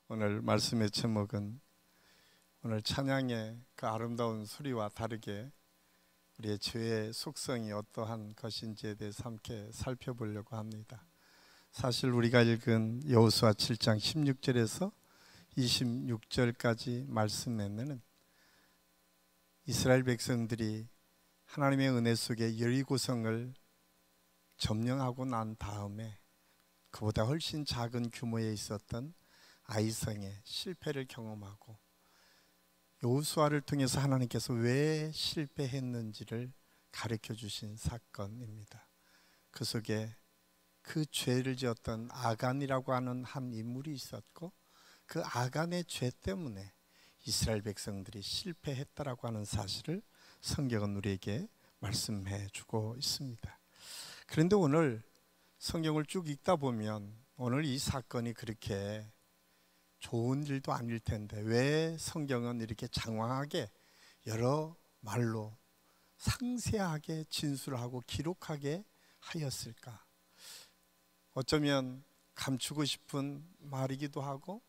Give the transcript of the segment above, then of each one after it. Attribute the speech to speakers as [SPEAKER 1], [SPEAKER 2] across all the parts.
[SPEAKER 1] 오늘 말씀의 제목은 오늘 찬양의 그 아름다운 소리와 다르게 우리의 죄의 속성이 어떠한 것인지에 대해서 함께 살펴보려고 합니다. 사실 우리가 읽은 여호수아 7장 16절에서 26절까지 말씀에는 이스라엘 백성들이 하나님의 은혜 속에 여리고성을 점령하고 난 다음에 그보다 훨씬 작은 규모에 있었던 아이성의 실패를 경험하고 여호수아를 통해서 하나님께서 왜 실패했는지를 가르쳐 주신 사건입니다. 그 속에 그 죄를 지었던 아간이라고 하는 한 인물이 있었고, 그 아간의 죄 때문에 이스라엘 백성들이 실패했다라고 하는 사실을 성경은 우리에게 말씀해 주고 있습니다. 그런데 오늘 성경을 쭉 읽다 보면 오늘 이 사건이 그렇게 좋은 일도 아닐 텐데 왜 성경은 이렇게 장황하게 여러 말로 상세하게 진술하고 기록하게 하였을까? 어쩌면 감추고 싶은 말이기도 하고,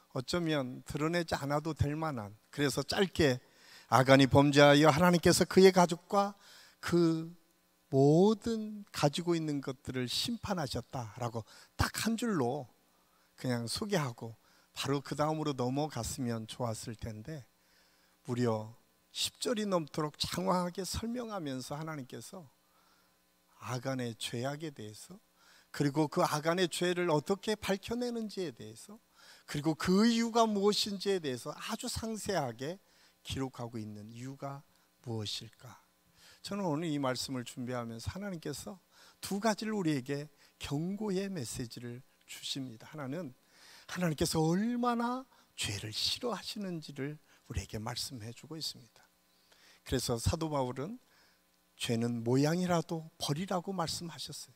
[SPEAKER 1] 어쩌면 드러내지 않아도 될 만한, 그래서 짧게 아간이 범죄하여 하나님께서 그의 가족과 그 모든 가지고 있는 것들을 심판하셨다라고 딱 한 줄로 그냥 소개하고 바로 그 다음으로 넘어갔으면 좋았을 텐데, 무려 10절이 넘도록 장황하게 설명하면서 하나님께서 아간의 죄악에 대해서, 그리고 그 아간의 죄를 어떻게 밝혀내는지에 대해서, 그리고 그 이유가 무엇인지에 대해서 아주 상세하게 기록하고 있는 이유가 무엇일까? 저는 오늘 이 말씀을 준비하면서 하나님께서 두 가지를 우리에게 경고의 메시지를 주십니다. 하나는 하나님께서 얼마나 죄를 싫어하시는지를 우리에게 말씀해 주고 있습니다. 그래서 사도 바울은 죄는 모양이라도 버리라고 말씀하셨어요.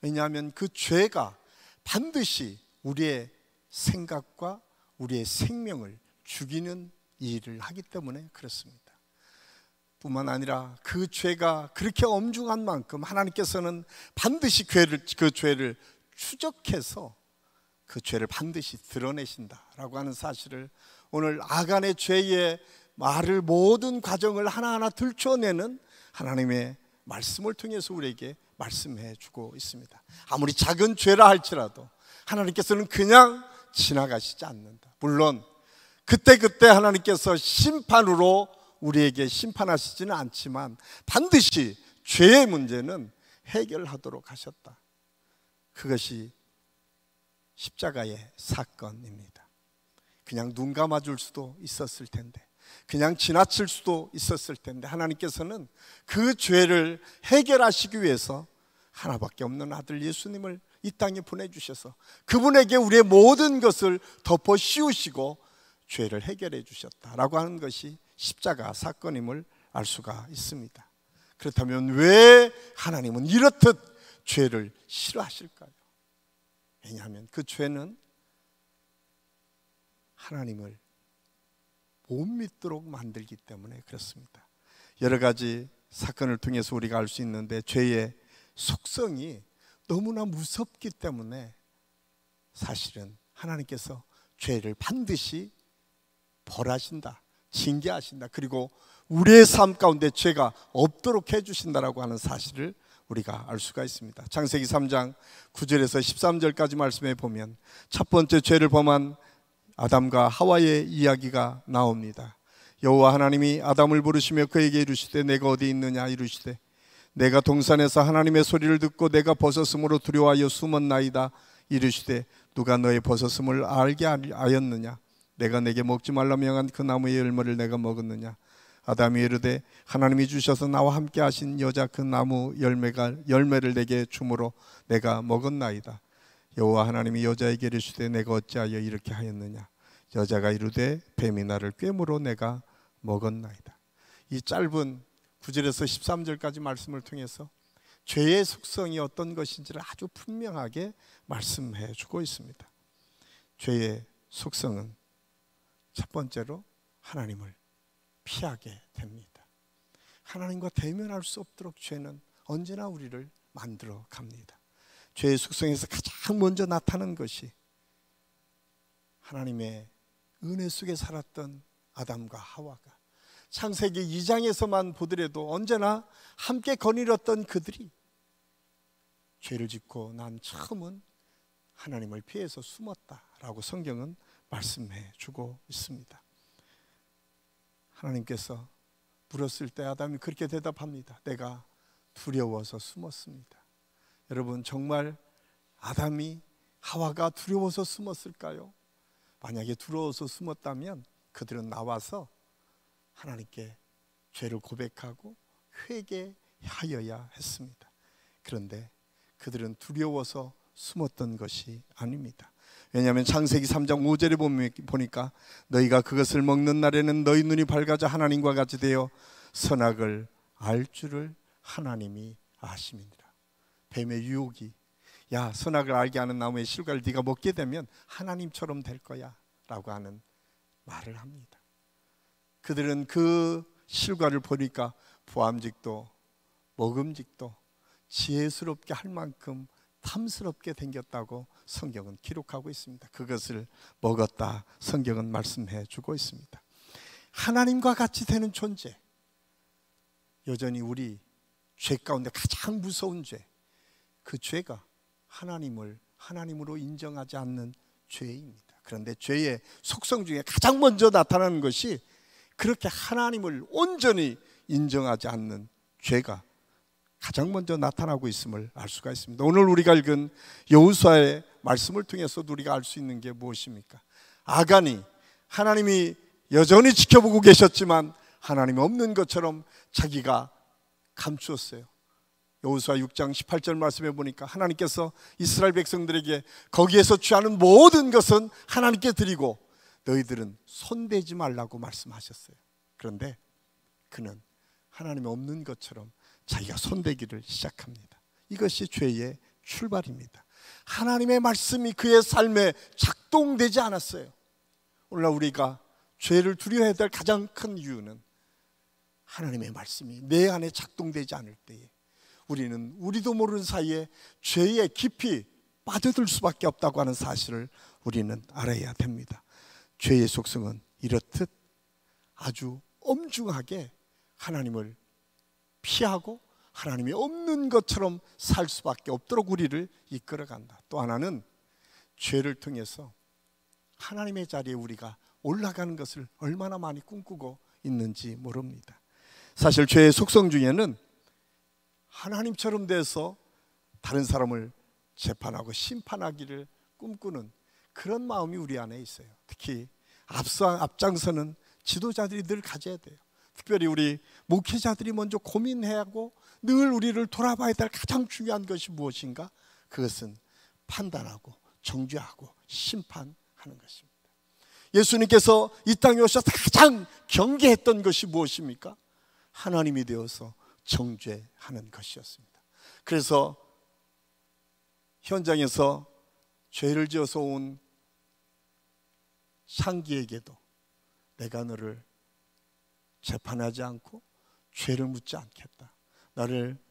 [SPEAKER 1] 왜냐하면 그 죄가 반드시 우리의 생각과 우리의 생명을 죽이는 일을 하기 때문에 그렇습니다. 뿐만 아니라 그 죄가 그렇게 엄중한 만큼 하나님께서는 반드시 그 죄를 추적해서 그 죄를 반드시 드러내신다라고 하는 사실을 오늘 아간의 죄의 말을 모든 과정을 하나하나 들춰내는 하나님의 말씀을 통해서 우리에게 말씀해 주고 있습니다. 아무리 작은 죄라 할지라도 하나님께서는 그냥 지나가시지 않는다. 물론 그때그때 하나님께서 심판으로 우리에게 심판하시지는 않지만 반드시 죄의 문제는 해결하도록 하셨다. 그것이 십자가의 사건입니다. 그냥 눈 감아줄 수도 있었을 텐데, 그냥 지나칠 수도 있었을 텐데 하나님께서는 그 죄를 해결하시기 위해서 하나밖에 없는 아들 예수님을 이 땅에 보내주셔서 그분에게 우리의 모든 것을 덮어 씌우시고 죄를 해결해 주셨다라고 하는 것이 십자가 사건임을 알 수가 있습니다. 그렇다면 왜 하나님은 이렇듯 죄를 싫어하실까요? 왜냐하면 그 죄는 하나님을 못 믿도록 만들기 때문에 그렇습니다. 여러 가지 사건을 통해서 우리가 알 수 있는데 죄의 속성이 너무나 무섭기 때문에 사실은 하나님께서 죄를 반드시 벌하신다, 징계하신다, 그리고 우리의 삶 가운데 죄가 없도록 해주신다라고 하는 사실을 우리가 알 수가 있습니다. 창세기 3장 9절에서 13절까지 말씀해 보면 첫 번째 죄를 범한 아담과 하와의 이야기가 나옵니다. 여호와 하나님이 아담을 부르시며 그에게 이르시되 내가 어디 있느냐 이르시되 내가 동산에서 하나님의 소리를 듣고 내가 벗었으므로 두려워하여 숨었나이다 이르시되 누가 너의 벗었음을 알게 하였느냐 내가 내게 먹지 말라 명한 그 나무의 열매를 내가 먹었느냐 아담이 이르되 하나님이 주셔서 나와 함께 하신 여자 그 나무 열매를 내게 주므로 내가 먹었나이다. 여호와 하나님이 여자에게 이르시되 내가 어찌하여 이렇게 하였느냐 여자가 이르되 뱀이 나를 꿰므로 내가 먹었나이다. 이 짧은 9절에서 13절까지 말씀을 통해서 죄의 속성이 어떤 것인지를 아주 분명하게 말씀해 주고 있습니다. 죄의 속성은 첫 번째로 하나님을 피하게 됩니다. 하나님과 대면할 수 없도록 죄는 언제나 우리를 만들어 갑니다. 죄의 속성에서 가장 먼저 나타나는 것이 하나님의 은혜 속에 살았던 아담과 하와가 창세기 2장에서만 보더라도 언제나 함께 거닐었던 그들이 죄를 짓고 난 처음은 하나님을 피해서 숨었다라고 성경은 말씀해 주고 있습니다. 하나님께서 물었을 때 아담이 그렇게 대답합니다. 내가 두려워서 숨었습니다. 여러분, 정말 아담이 하와가 두려워서 숨었을까요? 만약에 두려워서 숨었다면 그들은 나와서 하나님께 죄를 고백하고 회개하여야 했습니다. 그런데 그들은 두려워서 숨었던 것이 아닙니다. 왜냐하면 창세기 3장 5절에 보니까 너희가 그것을 먹는 날에는 너희 눈이 밝아져 하나님과 같이 되어 선악을 알 줄을 하나님이 아심이니라. 뱀의 유혹이 야, 선악을 알게 하는 나무의 실과를 네가 먹게 되면 하나님처럼 될 거야 라고 하는 말을 합니다. 그들은 그 실과를 보니까 보암직도 먹음직도 지혜스럽게 할 만큼 탐스럽게 생겼다고 성경은 기록하고 있습니다. 그것을 먹었다 성경은 말씀해 주고 있습니다. 하나님과 같이 되는 존재, 여전히 우리 죄 가운데 가장 무서운 죄, 그 죄가 하나님으로 인정하지 않는 죄입니다. 그런데 죄의 속성 중에 가장 먼저 나타나는 것이 그렇게 하나님을 온전히 인정하지 않는 죄가 가장 먼저 나타나고 있음을 알 수가 있습니다. 오늘 우리가 읽은 여호수아의 말씀을 통해서 우리가 알 수 있는 게 무엇입니까? 아간이 하나님이 여전히 지켜보고 계셨지만 하나님이 없는 것처럼 자기가 감추었어요. 여호수아 6장 18절 말씀해 보니까 하나님께서 이스라엘 백성들에게 거기에서 취하는 모든 것은 하나님께 드리고 너희들은 손대지 말라고 말씀하셨어요. 그런데 그는 하나님이 없는 것처럼 자기가 손대기를 시작합니다. 이것이 죄의 출발입니다. 하나님의 말씀이 그의 삶에 작동되지 않았어요. 오늘날 우리가 죄를 두려워해야 될 가장 큰 이유는 하나님의 말씀이 내 안에 작동되지 않을 때에 우리는 우리도 모르는 사이에 죄에 깊이 빠져들 수밖에 없다고 하는 사실을 우리는 알아야 됩니다. 죄의 속성은 이렇듯 아주 엄중하게 하나님을 피하고 하나님이 없는 것처럼 살 수밖에 없도록 우리를 이끌어간다. 또 하나는 죄를 통해서 하나님의 자리에 우리가 올라가는 것을 얼마나 많이 꿈꾸고 있는지 모릅니다. 사실 죄의 속성 중에는 하나님처럼 돼서 다른 사람을 재판하고 심판하기를 꿈꾸는 그런 마음이 우리 안에 있어요. 특히 앞장서는 지도자들이 늘 가져야 돼요. 특별히 우리 목회자들이 먼저 고민해야 하고 늘 우리를 돌아봐야 될 가장 중요한 것이 무엇인가? 그것은 판단하고 정죄하고 심판하는 것입니다. 예수님께서 이 땅에 오셔서 가장 경계했던 것이 무엇입니까? 하나님이 되어서 정죄하는 것이었습니다. 그래서 현장에서 죄를 지어서 온 상기에게도 내가 너를 재판하지 않고 죄를 묻지 않겠다.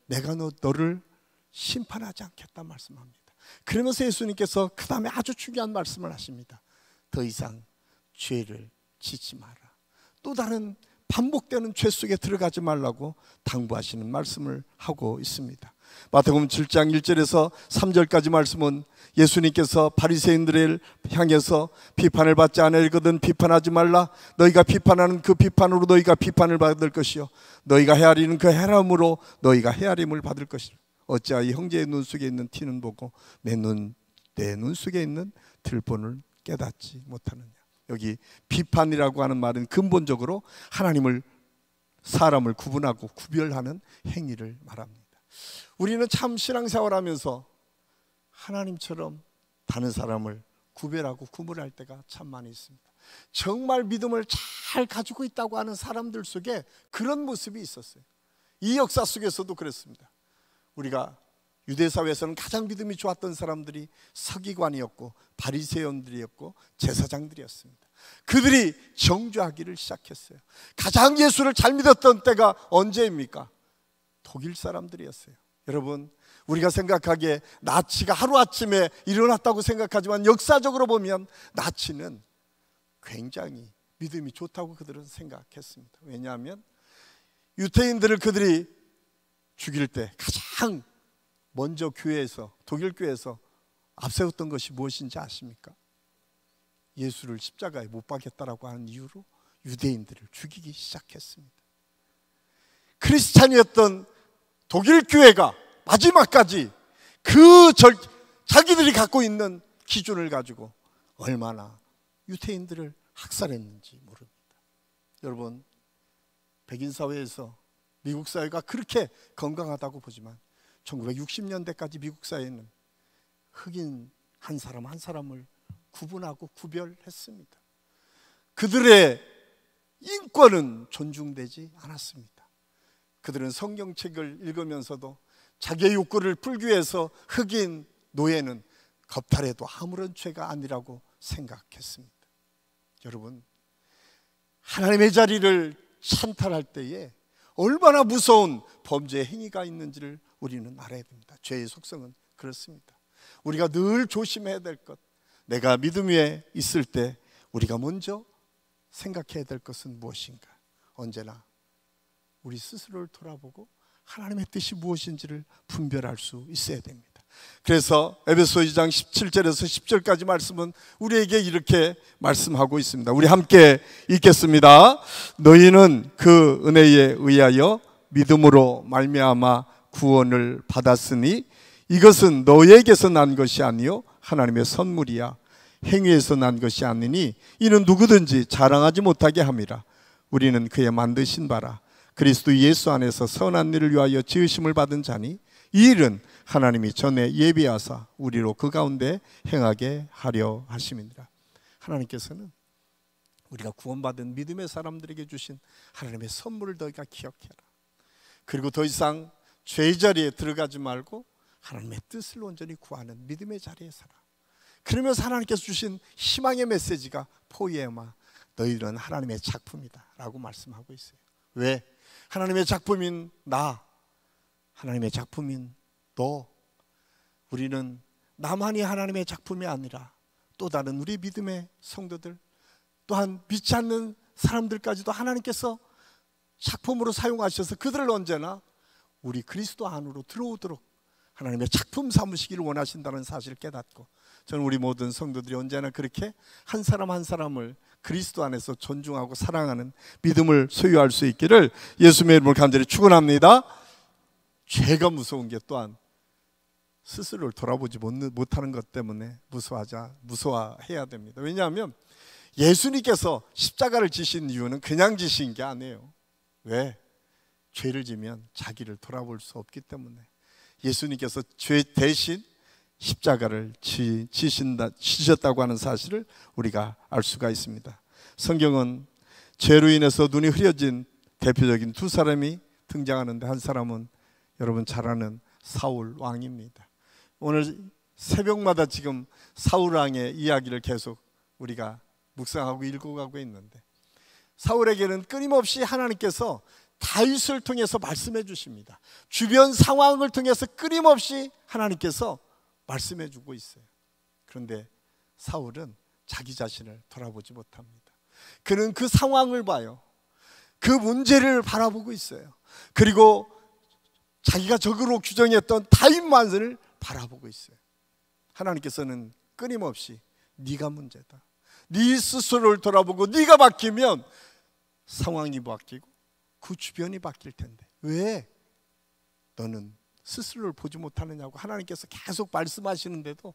[SPEAKER 1] 내가 너를 심판하지 않겠다 말씀합니다. 그러면서 예수님께서 그 다음에 아주 중요한 말씀을 하십니다. 더 이상 죄를 짓지 마라. 또 다른 반복되는 죄 속에 들어가지 말라고 당부하시는 말씀을 하고 있습니다. 마태복음 7장 1절에서 3절까지 말씀은 예수님께서 바리새인들을 향해서 비판을 받지 않으거든 비판하지 말라. 너희가 비판하는 그 비판으로 너희가 비판을 받을 것이요 너희가 헤아리는 그 헤아림으로 너희가 헤아림을 받을 것이라. 어찌하여 형제의 눈 속에 있는 티는 보고 내 눈 속에 있는 들본을 깨닫지 못하느냐. 여기 비판이라고 하는 말은 근본적으로 하나님을 사람을 구분하고 구별하는 행위를 말합니다. 우리는 참 신앙생활하면서 하나님처럼 다른 사람을 구별하고 구분할 때가 참 많이 있습니다. 정말 믿음을 잘 가지고 있다고 하는 사람들 속에 그런 모습이 있었어요. 이 역사 속에서도 그랬습니다. 우리가 유대사회에서는 가장 믿음이 좋았던 사람들이 서기관이었고 바리새인들이었고 제사장들이었습니다. 그들이 정죄하기를 시작했어요. 가장 예수를 잘 믿었던 때가 언제입니까? 독일 사람들이었어요. 여러분, 우리가 생각하기에 나치가 하루아침에 일어났다고 생각하지만 역사적으로 보면 나치는 굉장히 믿음이 좋다고 그들은 생각했습니다. 왜냐하면 유대인들을 그들이 죽일 때 가장 먼저 교회에서, 독일 교회에서 앞세웠던 것이 무엇인지 아십니까? 예수를 십자가에 못 박겠다라고 하는 이유로 유대인들을 죽이기 시작했습니다. 크리스찬이었던 독일 교회가 마지막까지 자기들이 갖고 있는 기준을 가지고 얼마나 유대인들을 학살했는지 모릅니다. 여러분, 백인 사회에서 미국 사회가 그렇게 건강하다고 보지만 1960년대까지 미국 사회는 흑인 한 사람 한 사람을 구분하고 구별했습니다. 그들의 인권은 존중되지 않았습니다. 그들은 성경책을 읽으면서도 자기의 욕구를 풀기 위해서 흑인 노예는 겁탈해도 아무런 죄가 아니라고 생각했습니다. 여러분, 하나님의 자리를 찬탈할 때에 얼마나 무서운 범죄 행위가 있는지를 우리는 알아야 됩니다. 죄의 속성은 그렇습니다. 우리가 늘 조심해야 될 것, 내가 믿음 위에 있을 때 우리가 먼저 생각해야 될 것은 무엇인가? 언제나 우리 스스로를 돌아보고 하나님의 뜻이 무엇인지를 분별할 수 있어야 됩니다. 그래서 에베소 2장 17절에서 10절까지 말씀은 우리에게 이렇게 말씀하고 있습니다. 우리 함께 읽겠습니다. 너희는 그 은혜에 의하여 믿음으로 말미암아 구원을 받았으니 이것은 너희에게서 난 것이 아니요 하나님의 선물이야. 행위에서 난 것이 아니니 이는 누구든지 자랑하지 못하게 함이라. 우리는 그의 만드신 바라 그리스도 예수 안에서 선한 일을 위하여 지으심을 받은 자니 이 일은 하나님이 전에 예비하사 우리로 그 가운데 행하게 하려 하심이니라. 하나님께서는 우리가 구원받은 믿음의 사람들에게 주신 하나님의 선물을 너희가 기억해라. 그리고 더 이상 죄의 자리에 들어가지 말고 하나님의 뜻을 온전히 구하는 믿음의 자리에 살아. 그러면서 하나님께서 주신 희망의 메시지가 포이에마, 너희들은 하나님의 작품이다 라고 말씀하고 있어요. 왜? 하나님의 작품인 나, 하나님의 작품인 너, 우리는 나만이 하나님의 작품이 아니라 또 다른 우리 믿음의 성도들, 또한 믿지 않는 사람들까지도 하나님께서 작품으로 사용하셔서 그들을 언제나 우리 그리스도 안으로 들어오도록 하나님의 작품 삼으시기를 원하신다는 사실을 깨닫고, 저는 우리 모든 성도들이 언제나 그렇게 한 사람 한 사람을 그리스도 안에서 존중하고 사랑하는 믿음을 소유할 수 있기를 예수님의 이름으로 간절히 축원합니다. 죄가 무서운 게 또한 스스로를 돌아보지 못하는 것 때문에 무서워해야 됩니다. 왜냐하면 예수님께서 십자가를 지신 이유는 그냥 지신 게 아니에요. 왜? 죄를 지면 자기를 돌아볼 수 없기 때문에 예수님께서 죄 대신 십자가를 지셨다고 하는 사실을 우리가 알 수가 있습니다. 성경은 죄로 인해서 눈이 흐려진 대표적인 두 사람이 등장하는데, 한 사람은 여러분 잘 아는 사울 왕입니다. 오늘 새벽마다 지금 사울 왕의 이야기를 계속 우리가 묵상하고 읽어가고 있는데, 사울에게는 끊임없이 하나님께서 다윗을 통해서 말씀해 주십니다. 주변 상황을 통해서 끊임없이 하나님께서 말씀해 주고 있어요. 그런데 사울은 자기 자신을 돌아보지 못합니다. 그는 그 상황을 봐요. 그 문제를 바라보고 있어요. 그리고 자기가 적으로 규정했던 다윗만을 바라보고 있어요. 하나님께서는 끊임없이 네가 문제다, 네 스스로를 돌아보고 네가 바뀌면 상황이 바뀌고 그 주변이 바뀔 텐데 왜 너는 스스로를 보지 못하느냐고 하나님께서 계속 말씀하시는데도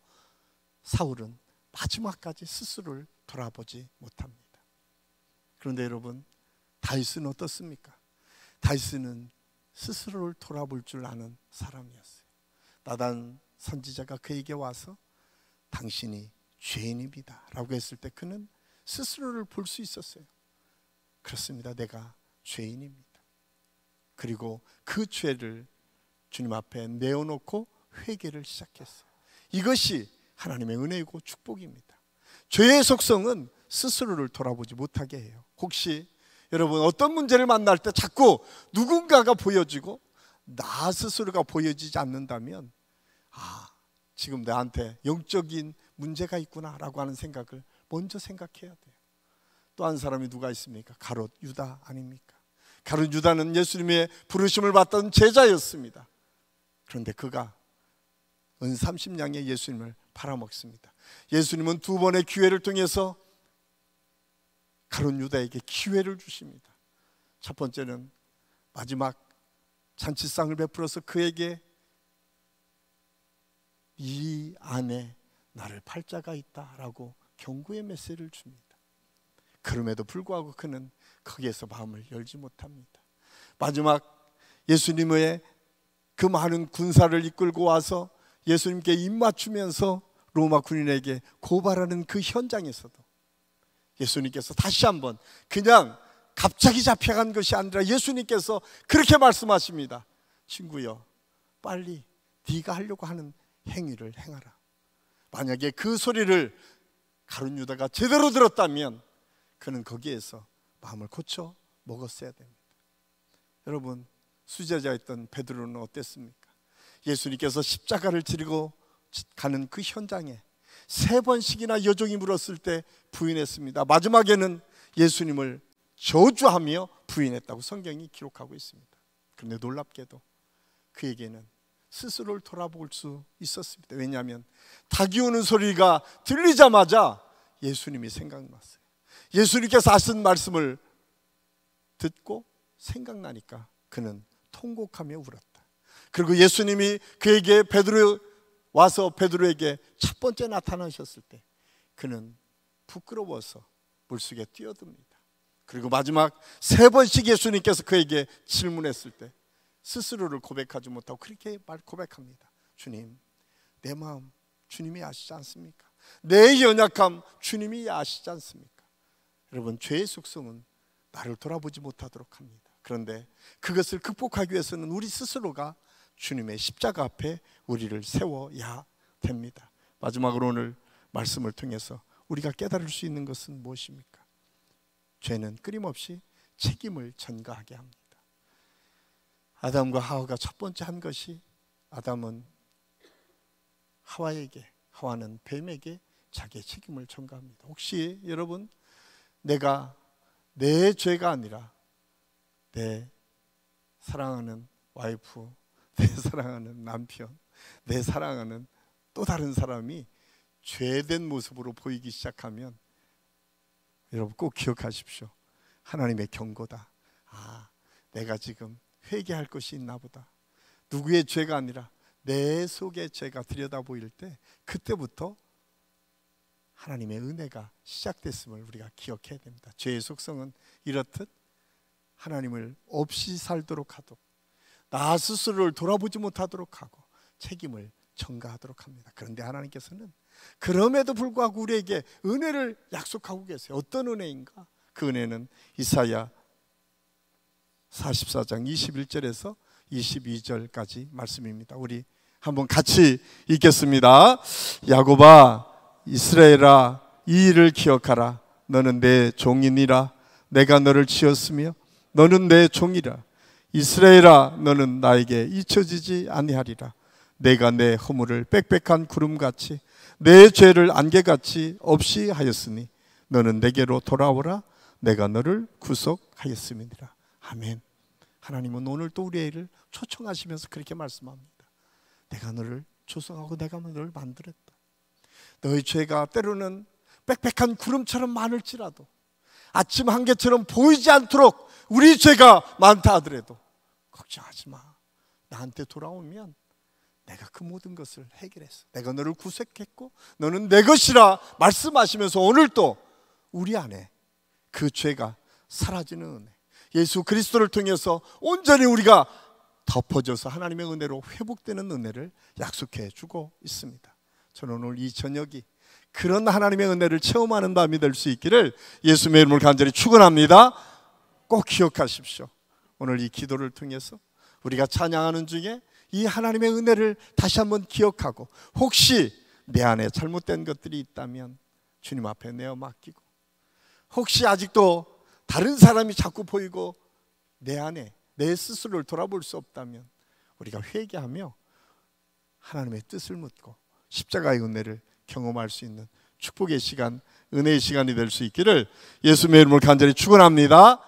[SPEAKER 1] 사울은 마지막까지 스스로를 돌아보지 못합니다. 그런데 여러분, 다윗은 어떻습니까? 다윗은 스스로를 돌아볼 줄 아는 사람이었어요. 나단 선지자가 그에게 와서 당신이 죄인입니다 라고 했을 때 그는 스스로를 볼 수 있었어요. 그렇습니다, 내가 죄인입니다. 그리고 그 죄를 주님 앞에 내어놓고 회개를 시작했어요. 이것이 하나님의 은혜이고 축복입니다. 죄의 속성은 스스로를 돌아보지 못하게 해요. 혹시 여러분 어떤 문제를 만날 때 자꾸 누군가가 보여지고 나 스스로가 보여지지 않는다면 지금 나한테 영적인 문제가 있구나 라고 하는 생각을 먼저 생각해야 돼요. 또 한 사람이 누가 있습니까? 가롯 유다 아닙니까? 가롯 유다는 예수님의 부르심을 받던 제자였습니다. 그런데 그가 은 30냥의 예수님을 팔아먹습니다. 예수님은 두 번의 기회를 통해서 가롯 유다에게 기회를 주십니다. 첫 번째는 마지막 잔치상을 베풀어서 그에게 이 안에 나를 팔 자가 있다라고 경고의 메시지를 줍니다. 그럼에도 불구하고 그는 거기에서 마음을 열지 못합니다. 마지막 예수님의 그 많은 군사를 이끌고 와서 예수님께 입맞추면서 로마 군인에게 고발하는 그 현장에서도 예수님께서 다시 한번 그냥 갑자기 잡혀간 것이 아니라 예수님께서 그렇게 말씀하십니다. 친구여, 빨리 네가 하려고 하는 행위를 행하라. 만약에 그 소리를 가룟 유다가 제대로 들었다면 그는 거기에서 마음을 고쳐 먹었어야 됩니다. 여러분, 수제자였던 베드로는 어땠습니까? 예수님께서 십자가를 지르고 가는 그 현장에 3번씩이나 여종이 물었을 때 부인했습니다. 마지막에는 예수님을 저주하며 부인했다고 성경이 기록하고 있습니다. 그런데 놀랍게도 그에게는 스스로를 돌아볼 수 있었습니다. 왜냐하면 닭이 우는 소리가 들리자마자 예수님이 생각났어요. 예수님께서 하신 말씀을 듣고 생각나니까 그는 통곡하며 울었다. 그리고 예수님이 그에게 와서 베드로에게 첫 번째 나타나셨을 때 그는 부끄러워서 물속에 뛰어듭니다. 그리고 마지막 3번씩 예수님께서 그에게 질문했을 때 스스로를 고백하지 못하고 그렇게 고백합니다. 주님, 내 마음 주님이 아시지 않습니까? 내 연약함 주님이 아시지 않습니까? 여러분, 죄의 속성은 나를 돌아보지 못하도록 합니다. 그런데 그것을 극복하기 위해서는 우리 스스로가 주님의 십자가 앞에 우리를 세워야 됩니다. 마지막으로 오늘 말씀을 통해서 우리가 깨달을 수 있는 것은 무엇입니까? 죄는 끊임없이 책임을 전가하게 합니다. 아담과 하와가 첫 번째 한 것이 아담은 하와에게, 하와는 뱀에게 자기의 책임을 전가합니다. 혹시 여러분, 내가 내 죄가 아니라 내 사랑하는 와이프, 내 사랑하는 남편, 내 사랑하는 또 다른 사람이 죄된 모습으로 보이기 시작하면 여러분 꼭 기억하십시오. 하나님의 경고다. 내가 지금 회개할 것이 있나 보다. 누구의 죄가 아니라 내 속의 죄가 들여다 보일 때 그때부터 하나님의 은혜가 시작됐음을 우리가 기억해야 됩니다. 죄의 속성은 이렇듯 하나님을 없이 살도록 하도록, 나 스스로를 돌아보지 못하도록 하고 책임을 전가하도록 합니다. 그런데 하나님께서는 그럼에도 불구하고 우리에게 은혜를 약속하고 계세요. 어떤 은혜인가? 그 은혜는 이사야 44장 21절에서 22절까지 말씀입니다. 우리 한번 같이 읽겠습니다. 야곱아, 이스라엘아, 이 일을 기억하라. 너는 내 종이니라. 내가 너를 지었으며 너는 내 종이라. 이스라엘아, 너는 나에게 잊혀지지 아니하리라. 내가 내 허물을 빽빽한 구름같이 내 죄를 안개같이 없이 하였으니 너는 내게로 돌아오라. 내가 너를 구속하였음이니라. 아멘. 하나님은 오늘 또 우리를 초청하시면서 그렇게 말씀합니다. 내가 너를 조성하고 내가 너를 만들었다. 너의 죄가 때로는 빽빽한 구름처럼 많을지라도 아침 한개처럼 보이지 않도록 우리 죄가 많다 하더라도 걱정하지 마. 나한테 돌아오면 내가 그 모든 것을 해결했어. 내가 너를 구속했고 너는 내 것이라 말씀하시면서 오늘 또 우리 안에 그 죄가 사라지는 은혜, 예수 그리스도를 통해서 온전히 우리가 덮어져서 하나님의 은혜로 회복되는 은혜를 약속해 주고 있습니다. 저는 오늘 이 저녁이 그런 하나님의 은혜를 체험하는 밤이 될 수 있기를 예수님의 이름을 간절히 축원합니다. 꼭 기억하십시오. 오늘 이 기도를 통해서 우리가 찬양하는 중에 이 하나님의 은혜를 다시 한번 기억하고 혹시 내 안에 잘못된 것들이 있다면 주님 앞에 내어 맡기고, 혹시 아직도 다른 사람이 자꾸 보이고 내 안에 내 스스로를 돌아볼 수 없다면 우리가 회개하며 하나님의 뜻을 묻고 십자가의 은혜를 경험할 수 있는 축복의 시간 은혜의 시간이 될 수 있기를 예수님의 이름으로 간절히 축원합니다.